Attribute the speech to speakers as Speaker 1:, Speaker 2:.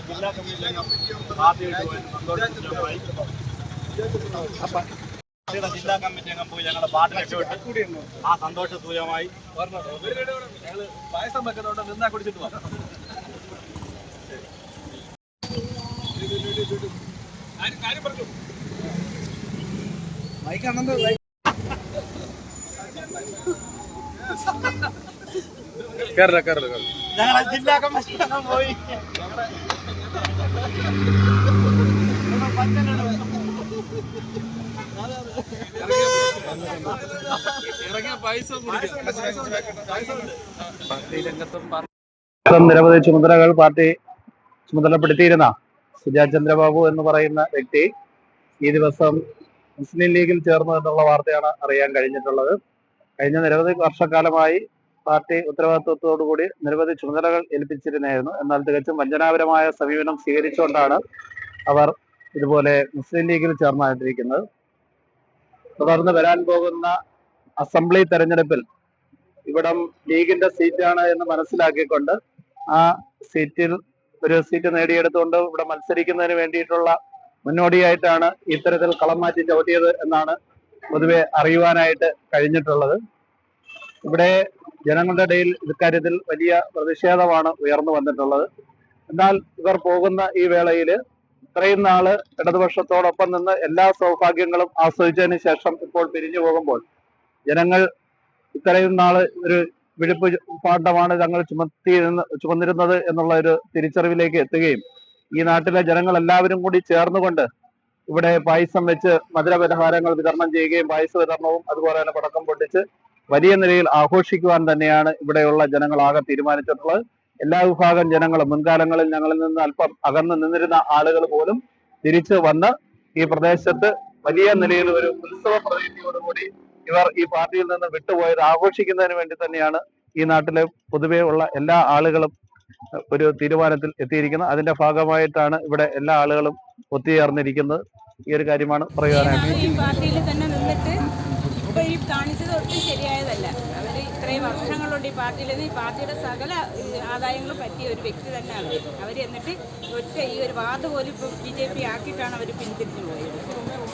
Speaker 1: ജില്ലാ കമ്മിറ്റി ജില്ലാ കമ്മിറ്റി അംഗം പോയി ഞങ്ങളുടെ പാട്ടിലൊക്കെ വിട്ട് ആ സന്തോഷ സൂചകമായി പായസം വെക്കുന്നതുകൊണ്ട് നിന്നാ കുടിച്ചിട്ട് പോകാം. കാര്യം പറഞ്ഞു ഞങ്ങളെ ജില്ലാ കമ്മിറ്റി അംഗം പോയി
Speaker 2: നിരവധി ചുമതലകൾ പാർട്ടി ചുമതലപ്പെടുത്തിയിരുന്ന സുജാത് ചന്ദ്രബാബു എന്ന് പറയുന്ന വ്യക്തി ഈ ദിവസം മുസ്ലിം ലീഗിൽ ചേർന്നു എന്നുള്ള വാർത്തയാണ് അറിയാൻ കഴിഞ്ഞിട്ടുള്ളത്. കഴിഞ്ഞ നിരവധി വർഷക്കാലമായി പാർട്ടി ഉത്തരവാദിത്വത്തോടുകൂടി നിരവധി ചുമതലകൾ ഏൽപ്പിച്ചിരുന്നായിരുന്നു. എന്നാൽ തികച്ചും വഞ്ചനാപരമായ സമീപനം സ്വീകരിച്ചുകൊണ്ടാണ് അവർ ഇതുപോലെ മുസ്ലിം ലീഗിൽ ചേർന്നിരിക്കുന്നത്. തുടർന്ന് വരാൻ പോകുന്ന അസംബ്ലി തെരഞ്ഞെടുപ്പിൽ ഇവിടം ലീഗിന്റെ സീറ്റാണ് എന്ന് മനസ്സിലാക്കിക്കൊണ്ട് ആ സീറ്റിൽ ഒരു സീറ്റ് നേടിയെടുത്തുകൊണ്ട് ഇവിടെ മത്സരിക്കുന്നതിന് വേണ്ടിയിട്ടുള്ള മുന്നോടിയായിട്ടാണ് ഇത്തരത്തിൽ കളം മാറ്റി ചവിട്ടിയത് എന്നാണ് പൊതുവെ അറിയുവാനായിട്ട് കഴിഞ്ഞിട്ടുള്ളത്. ഇവിടെ ജനങ്ങളുടെ ഇടയിൽ ഇക്കാര്യത്തിൽ വലിയ പ്രതിഷേധമാണ് ഉയർന്നു വന്നിട്ടുള്ളത്. എന്നാൽ ഇവർ പോകുന്ന ഈ വേളയിൽ ഇത്രയും നാള് ഇടതുപക്ഷത്തോടൊപ്പം നിന്ന് എല്ലാ സൗഭാഗ്യങ്ങളും ആസ്വദിച്ചതിന് ശേഷം ഇപ്പോൾ പിരിഞ്ഞു പോകുമ്പോൾ ജനങ്ങൾ ഇത്രയും നാള് ഒരു വിഴുപ്പ് പാട്ടമാണ് തങ്ങൾ ചുമന്നിരുന്നത് എന്നുള്ള ഒരു തിരിച്ചറിവിലേക്ക് എത്തുകയും ഈ നാട്ടിലെ ജനങ്ങൾ എല്ലാവരും കൂടി ചേർന്നുകൊണ്ട് ഇവിടെ പായസം വെച്ച് മധുരപലഹാരങ്ങൾ വിതരണം ചെയ്യുകയും പായസ വിതരണവും അതുപോലെ തന്നെ പടക്കം പൊട്ടിച്ച് വലിയ നിലയിൽ ആഘോഷിക്കുവാൻ തന്നെയാണ് ഇവിടെയുള്ള ജനങ്ങളാകെ തീരുമാനിച്ചിട്ടുള്ളത്. എല്ലാ വിഭാഗം ജനങ്ങളും മുൻകാലങ്ങളിൽ ഞങ്ങളിൽ നിന്ന് അല്പം അകന്നു നിന്നിരുന്ന ആളുകൾ പോലും തിരിച്ചു വന്ന് ഈ പ്രദേശത്ത് വലിയ നിലയിൽ ഒരു ഉത്സവ പ്രതീതിയോടുകൂടി ഇവർ ഈ പാർട്ടിയിൽ നിന്ന് വിട്ടുപോയത് ആഘോഷിക്കുന്നതിന് വേണ്ടി തന്നെയാണ് ഈ നാട്ടിലെ പൊതുവെ ഉള്ള എല്ലാ ആളുകളും ഒരു തീരുമാനത്തിൽ എത്തിയിരിക്കുന്നത്. അതിന്റെ ഭാഗമായിട്ടാണ് ഇവിടെ എല്ലാ ആളുകളും ഒത്തുചേർന്നിരിക്കുന്നത്. ഈ ഒരു കാര്യമാണ് പറയുവാനായിട്ട്.
Speaker 3: പാർട്ടിയിൽ തന്നെ നിന്നിട്ട് ഇപ്പൊ ഈ കാണിച്ചത് ഒട്ടും ശരിയായതല്ല. അവര് ഇത്രയും വർഷങ്ങളുണ്ട് ഈ പാർട്ടിയിൽ നിന്ന് ഈ പാർട്ടിയുടെ സകല ആദായങ്ങളും പറ്റിയ ഒരു വ്യക്തി തന്നെയാണ് അവർ. എന്നിട്ട് ഒറ്റ ഈ ഒരു വാർഡ് പോലും ഇപ്പം BJP ആക്കിയിട്ടാണ് അവർ പിന്തിരിഞ്ഞു പോയത്.